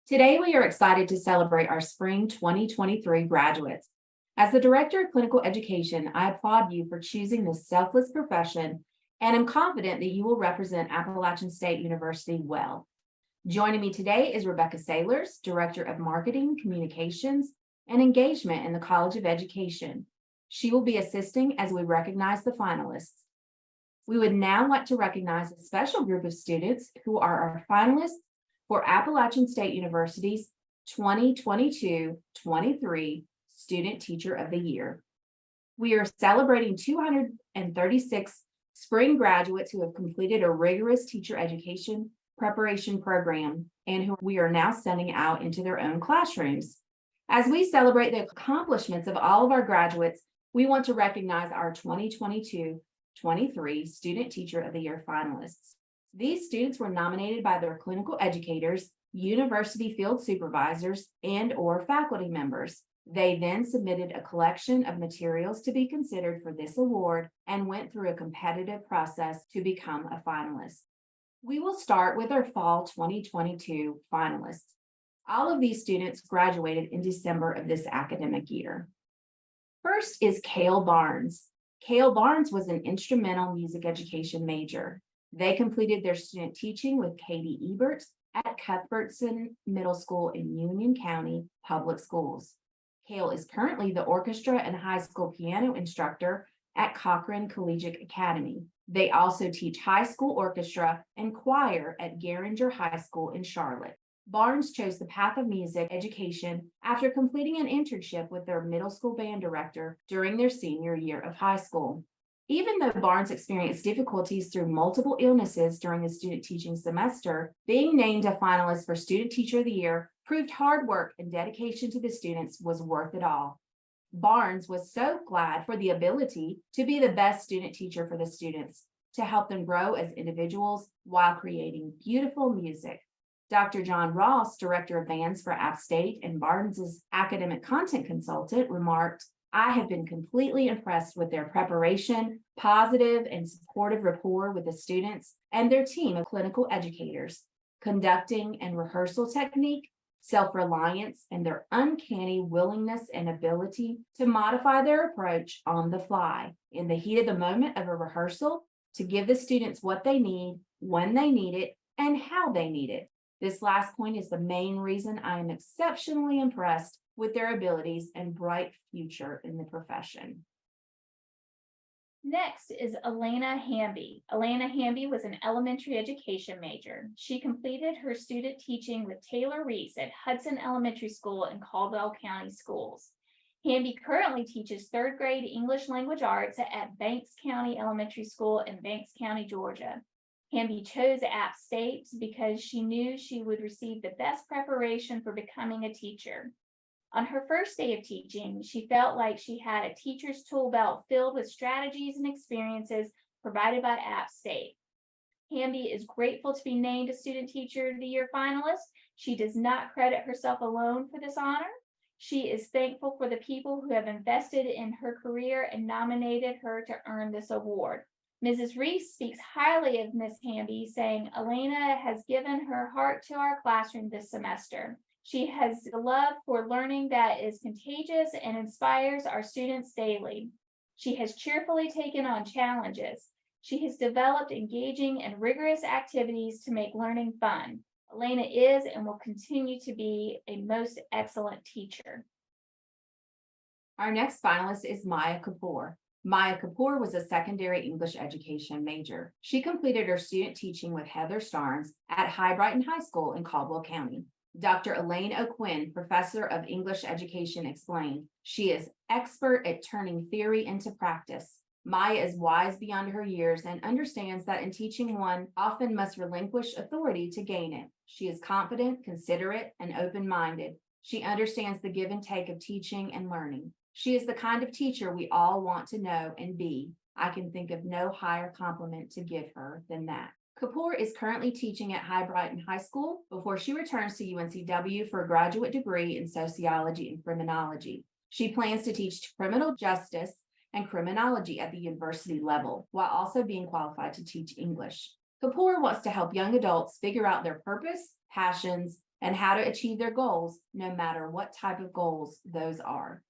Today, we are excited to celebrate our spring 2023 graduates. As the Director of Clinical Education, I applaud you for choosing this selfless profession and am confident that you will represent Appalachian State University well. Joining me today is Rebecca Sailors, Director of Marketing, Communications, and Engagement in the College of Education. She will be assisting as we recognize the finalists. We would now like to recognize a special group of students who are our finalists for Appalachian State University's 2022-23 Student Teacher of the Year. We are celebrating 236 spring graduates who have completed a rigorous teacher education preparation program and who we are now sending out into their own classrooms. As we celebrate the accomplishments of all of our graduates, we want to recognize our 2022-23 Student Teacher of the Year finalists. These students were nominated by their clinical educators, university field supervisors, and/or faculty members. They then submitted a collection of materials to be considered for this award and went through a competitive process to become a finalist. We will start with our fall 2022 finalists. All of these students graduated in December of this academic year. First is KALE Barnes. KALE Barnes was an instrumental music education major. They completed their student teaching with Katie Ebert at Cuthbertson Middle School in Union County Public Schools. KALE is currently the orchestra and high school piano instructor at Cochran Collegiate Academy. They also teach high school orchestra and choir at Garinger High School in Charlotte. Barnes chose the path of music education after completing an internship with their middle school band director during their senior year of high school. Even though Barnes experienced difficulties through multiple illnesses during the student teaching semester, being named a finalist for Student Teacher of the Year proved hard work and dedication to the students was worth it all. Barnes was so glad for the ability to be the best student teacher for the students, to help them grow as individuals while creating beautiful music. Dr. John Ross, Director of Bands for App State and Barnes's academic content consultant, remarked, "I have been completely impressed with their preparation, positive and supportive rapport with the students and their team of clinical educators, conducting and rehearsal technique, self-reliance, and their uncanny willingness and ability to modify their approach on the fly in the heat of the moment of a rehearsal to give the students what they need, when they need it, and how they need it. This last point is the main reason I am exceptionally impressed with their abilities and bright future in the profession." Next is Elena Hamby. Elena Hamby was an elementary education major. She completed her student teaching with Taylor Reese at Hudson Elementary School and Caldwell County Schools. Hamby currently teaches third grade English language arts at Banks County Elementary School in Banks County, Georgia. Hamby chose App State because she knew she would receive the best preparation for becoming a teacher. On her first day of teaching, she felt like she had a teacher's tool belt filled with strategies and experiences provided by App State. Hamby is grateful to be named a Student Teacher of the Year finalist. She does not credit herself alone for this honor. She is thankful for the people who have invested in her career and nominated her to earn this award. Mrs. Reese speaks highly of Ms. Hamby, saying, "Elena has given her heart to our classroom this semester. She has a love for learning that is contagious and inspires our students daily. She has cheerfully taken on challenges. She has developed engaging and rigorous activities to make learning fun. Elena is and will continue to be a most excellent teacher." Our next finalist is Maya Kapoor. Maya Kapoor was a secondary English education major. She completed her student teaching with Heather Starnes at High Brighton High School in Caldwell County. Dr. Elaine O'Quinn, professor of English education, explained, "She is expert at turning theory into practice. Maya is wise beyond her years and understands that in teaching one often must relinquish authority to gain it. She is confident, considerate, and open-minded. She understands the give and take of teaching and learning. She is the kind of teacher we all want to know and be. I can think of no higher compliment to give her than that." Kapoor is currently teaching at High Brighton High School before she returns to UNCW for a graduate degree in sociology and criminology. She plans to teach criminal justice and criminology at the university level, while also being qualified to teach English. Kapoor wants to help young adults figure out their purpose, passions, and how to achieve their goals, no matter what type of goals those are.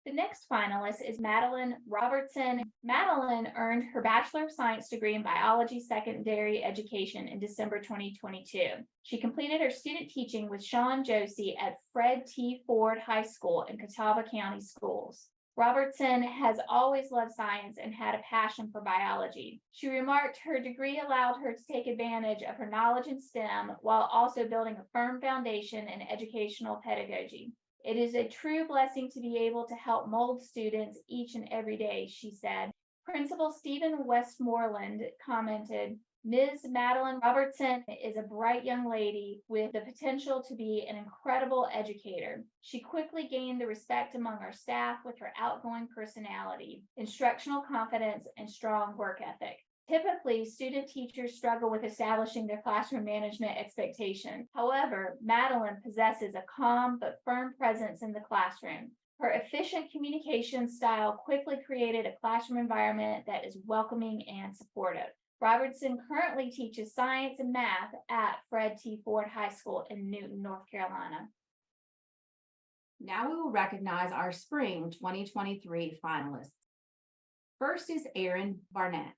The next finalist is Madeline Robertson. Madeline earned her Bachelor of Science degree in Biology Secondary Education in December 2022. She completed her student teaching with Sean Josie at Fred T. Ford High School in Catawba County Schools. Robertson has always loved science and had a passion for biology. She remarked her degree allowed her to take advantage of her knowledge in STEM while also building a firm foundation in educational pedagogy. It is a true blessing to be able to help mold students each and every day, she said. Principal Stephen Westmoreland commented, Ms. Madeline Robertson is a bright young lady with the potential to be an incredible educator. She quickly gained the respect among our staff with her outgoing personality, instructional confidence, and strong work ethic. Typically, student teachers struggle with establishing their classroom management expectations. However, Madeline possesses a calm but firm presence in the classroom. Her efficient communication style quickly created a classroom environment that is welcoming and supportive. Robertson currently teaches science and math at Fred T. Ford High School in Newton, North Carolina. Now we will recognize our spring 2023 finalists. First is ERIN Barnett.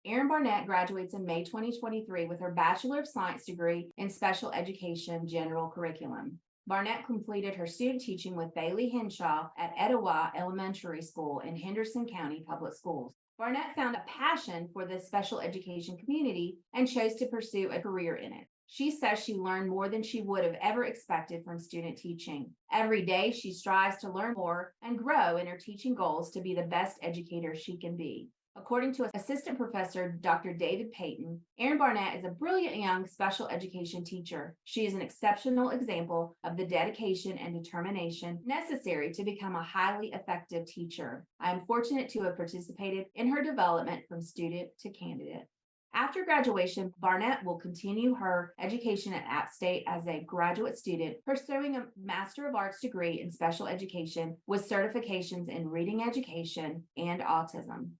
ERIN Barnett graduates in May 2023 with her Bachelor of Science degree in Special Education General Curriculum. Barnett completed her student teaching with Bailey Henshaw at Etowah Elementary School in Henderson County Public Schools. Barnett found a passion for the special education community and chose to pursue a career in it. She says she learned more than she would have ever expected from student teaching. Every day, she strives to learn more and grow in her teaching goals to be the best educator she can be. According to Assistant Professor Dr. David Payton, ERIN Barnett is a brilliant young special education teacher. She is an exceptional example of the dedication and determination necessary to become a highly effective teacher. I am fortunate to have participated in her development from student to candidate. After graduation, Barnett will continue her education at App State as a graduate student, pursuing a Master of Arts degree in special education with certifications in reading education and autism.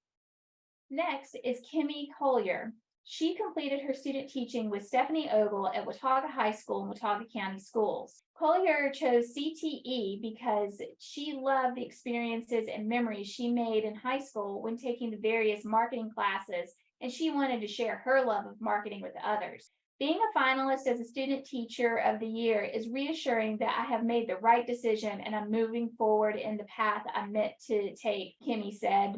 Next is Kimmy Collier. She completed her student teaching with Stephanie Ogle at Watauga High School in Watauga County Schools. Collier chose CTE because she loved the experiences and memories she made in high school when taking the various marketing classes, and she wanted to share her love of marketing with others. Being a finalist as a Student Teacher of the Year is reassuring that I have made the right decision and I'm moving forward in the path I meant to take, Kimmy said.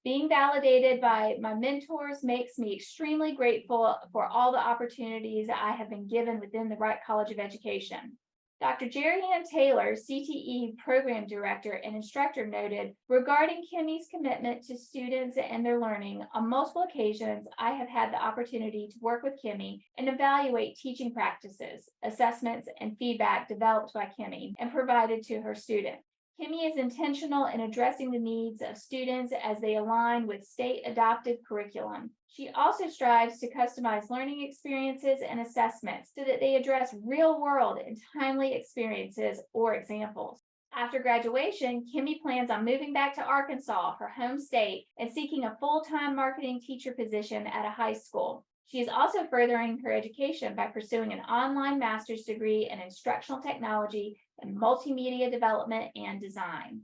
Being validated by my mentors makes me extremely grateful for all the opportunities I have been given within the Wright College of Education. Dr. Jerry Ann Taylor, CTE Program Director and Instructor, noted, regarding Kimmy's commitment to students and their learning, on multiple occasions, I have had the opportunity to work with Kimmy and evaluate teaching practices, assessments, and feedback developed by Kimmy and provided to her students. Kimmy is intentional in addressing the needs of students as they align with state-adopted curriculum. She also strives to customize learning experiences and assessments so that they address real-world and timely experiences or examples. After graduation, Kimmy plans on moving back to Arkansas, her home state, and seeking a full-time marketing teacher position at a high school. She is also furthering her education by pursuing an online master's degree in instructional technology and multimedia development and design.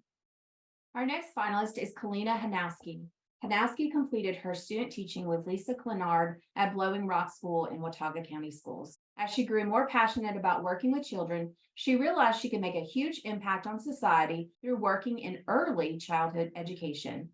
Our next finalist is Kalina HANOWSKI. HANOWSKI completed her student teaching with Lisa Clenard at Blowing Rock School in Watauga County Schools. As she grew more passionate about working with children, she realized she could make a huge impact on society through working in early childhood education.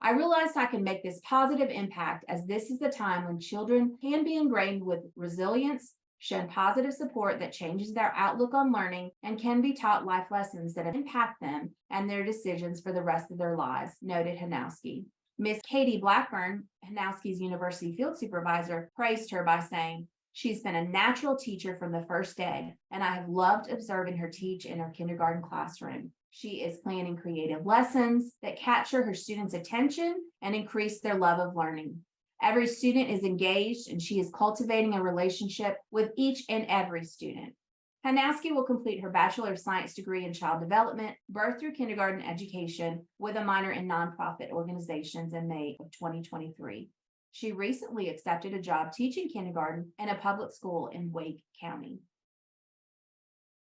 I realized I can make this positive impact as this is the time when children can be ingrained with resilience, shown positive support that changes their outlook on learning, and can be taught life lessons that impact them and their decisions for the rest of their lives, noted HANOWSKI. Miss Katie Blackburn, HANOWSKI's University Field Supervisor, praised her by saying, "She's been a natural teacher from the first day, and I have loved observing her teach in her kindergarten classroom. She is planning creative lessons that capture her students' attention and increase their love of learning. Every student is engaged, and she is cultivating a relationship with each and every student." HANOWSKI will complete her Bachelor of Science degree in Child Development, Birth through Kindergarten Education, with a minor in nonprofit organizations in May of 2023. She recently accepted a job teaching kindergarten in a public school in Wake County.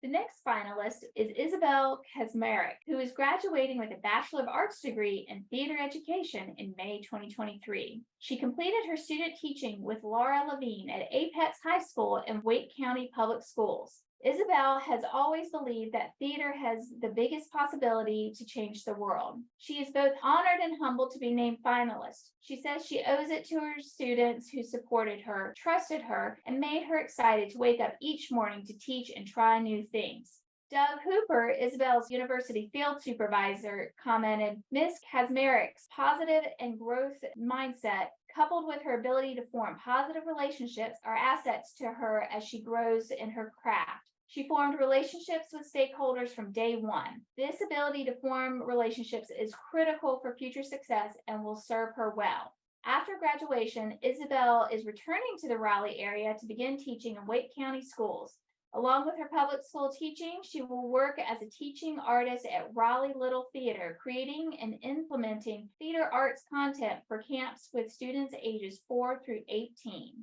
The next finalist is Isabel KACZMAREK, who is graduating with a Bachelor of Arts degree in theater education in May 2023. She completed her student teaching with Laura Levine at Apex High School in Wake County Public Schools. Isabel has always believed that theater has the biggest possibility to change the world. She is both honored and humbled to be named finalist. She says she owes it to her students who supported her, trusted her, and made her excited to wake up each morning to teach and try new things. Doug Hooper, Isabel's university field supervisor, commented, Ms. KACZMAREK's positive and growth mindset, coupled with her ability to form positive relationships, are assets to her as she grows in her craft. She formed relationships with stakeholders from day one. This ability to form relationships is critical for future success and will serve her well. After graduation, Isabel is returning to the Raleigh area to begin teaching in Wake County schools. Along with her public school teaching, she will work as a teaching artist at Raleigh Little Theater, creating and implementing theater arts content for camps with students ages 4 through 18.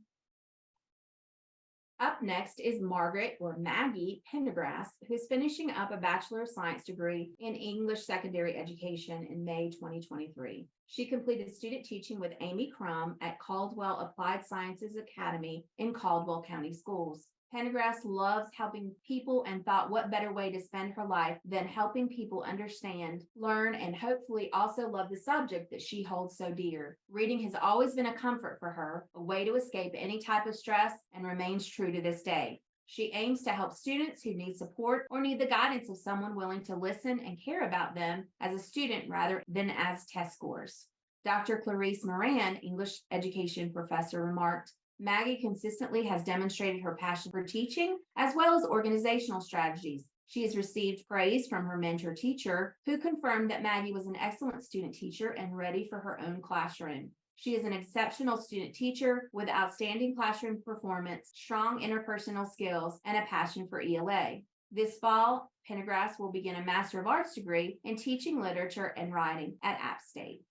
Up next is Margaret or Maggie Pendergrass, who's finishing up a Bachelor of Science degree in English Secondary Education in May 2023. She completed student teaching with Amy Crum at Caldwell Applied Sciences Academy in Caldwell County Schools. Pendergrass loves helping people and thought what better way to spend her life than helping people understand, learn, and hopefully also love the subject that she holds so dear. Reading has always been a comfort for her, a way to escape any type of stress, and remains true to this day. She aims to help students who need support or need the guidance of someone willing to listen and care about them as a student rather than as test scores. Dr. Clarice Moran, English education professor, remarked, Maggie consistently has demonstrated her passion for teaching as well as organizational strategies. She has received praise from her mentor teacher, who confirmed that Maggie was an excellent student teacher and ready for her own classroom. She is an exceptional student teacher with outstanding classroom performance, strong interpersonal skills, and a passion for ELA. This fall, Pendergrass will begin a Master of Arts degree in teaching literature and writing at App State.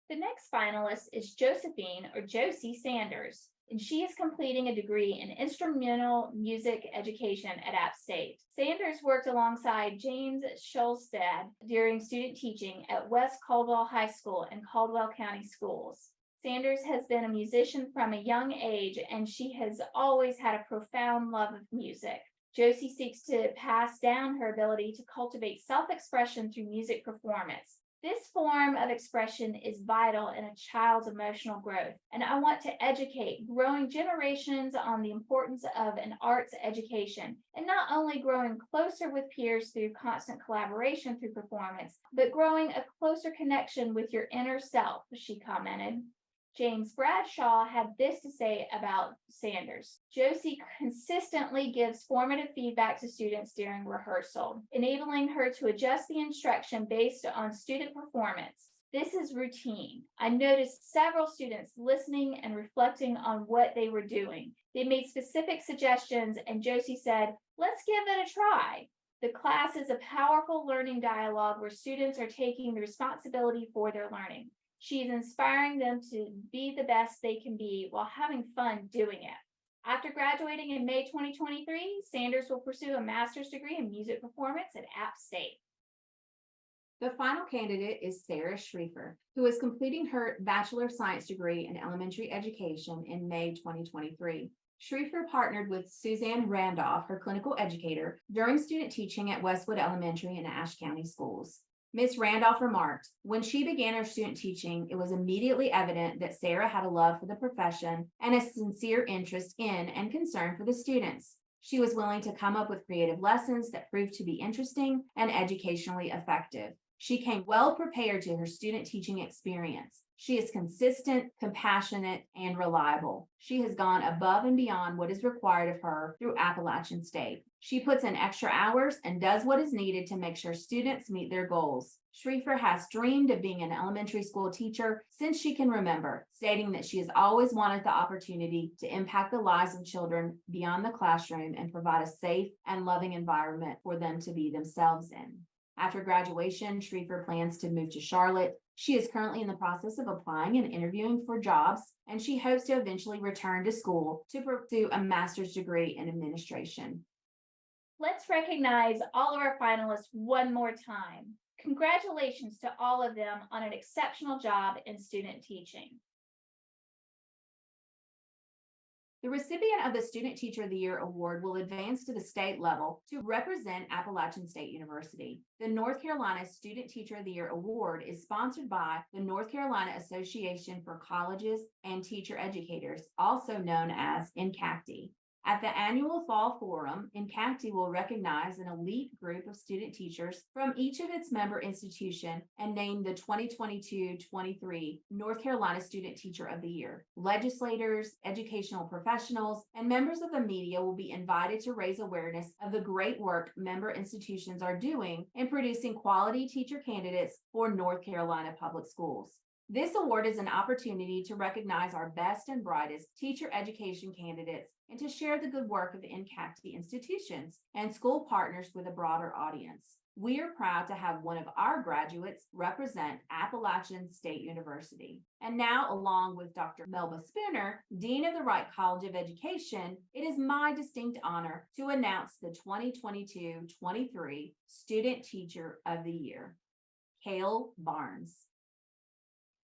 The next finalist is Josephine or Josie Sanders, and she is completing a degree in instrumental music education at App State. Sanders worked alongside James Schulstad during student teaching at West Caldwell High School and Caldwell County Schools. Sanders has been a musician from a young age, and she has always had a profound love of music. Josie seeks to pass down her ability to cultivate self-expression through music performance. This form of expression is vital in a child's emotional growth, and I want to educate growing generations on the importance of an arts education, and not only growing closer with peers through constant collaboration through performance, but growing a closer connection with your inner self, she commented. James Bradshaw had this to say about Sanders. Josie consistently gives formative feedback to students during rehearsal, enabling her to adjust the instruction based on student performance. This is routine. I noticed several students listening and reflecting on what they were doing. They made specific suggestions, and Josie said, "Let's give it a try." The class is a powerful learning dialogue where students are taking the responsibility for their learning. She is inspiring them to be the best they can be while having fun doing it. After graduating in May 2023, Sanders will pursue a master's degree in music performance at App State. The final candidate is Sarah Schriefer, who is completing her Bachelor of Science degree in elementary education in May 2023. Schriefer partnered with Suzanne Randolph, her clinical educator, during student teaching at Westwood Elementary and Ashe County Schools. Ms. Randolph remarked, when she began her student teaching, it was immediately evident that Sarah had a love for the profession and a sincere interest in and concern for the students. She was willing to come up with creative lessons that proved to be interesting and educationally effective. She came well prepared to her student teaching experience. She is consistent, compassionate, and reliable. She has gone above and beyond what is required of her through Appalachian State. She puts in extra hours and does what is needed to make sure students meet their goals. Schriefer has dreamed of being an elementary school teacher since she can remember, stating that she has always wanted the opportunity to impact the lives of children beyond the classroom and provide a safe and loving environment for them to be themselves in. After graduation, Schriefer plans to move to Charlotte. She is currently in the process of applying and interviewing for jobs, and she hopes to eventually return to school to pursue a master's degree in administration. Let's recognize all of our finalists one more time. Congratulations to all of them on an exceptional job in student teaching. The recipient of the Student Teacher of the Year Award will advance to the state level to represent Appalachian State University. The North Carolina Student Teacher of the Year Award is sponsored by the North Carolina Association for Colleges and Teacher Educators, also known as NCATE. At the annual Fall Forum, NCATE will recognize an elite group of student teachers from each of its member institutions and name the 2022-23 North Carolina Student Teacher of the Year. Legislators, educational professionals, and members of the media will be invited to raise awareness of the great work member institutions are doing in producing quality teacher candidates for North Carolina public schools. This award is an opportunity to recognize our best and brightest teacher education candidates and to share the good work of NCATE institutions and school partners with a broader audience. We are proud to have one of our graduates represent Appalachian State University. And now, along with Dr. Melba Spooner, Dean of the Wright College of Education, it is my distinct honor to announce the 2022-23 Student Teacher of the Year, KALE Barnes.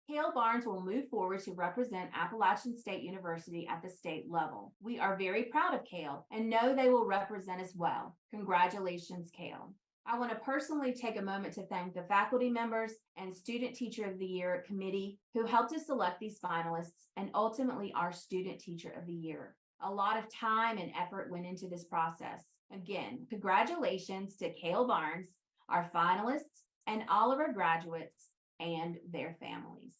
KALE Barnes will move forward to represent Appalachian State University at the state level. We are very proud of KALE and know they will represent us well. Congratulations, KALE. I want to personally take a moment to thank the faculty members and Student Teacher of the Year committee who helped us select these finalists and ultimately our Student Teacher of the Year. A lot of time and effort went into this process. Again, congratulations to KALE Barnes, our finalists, and all of our graduates and their families.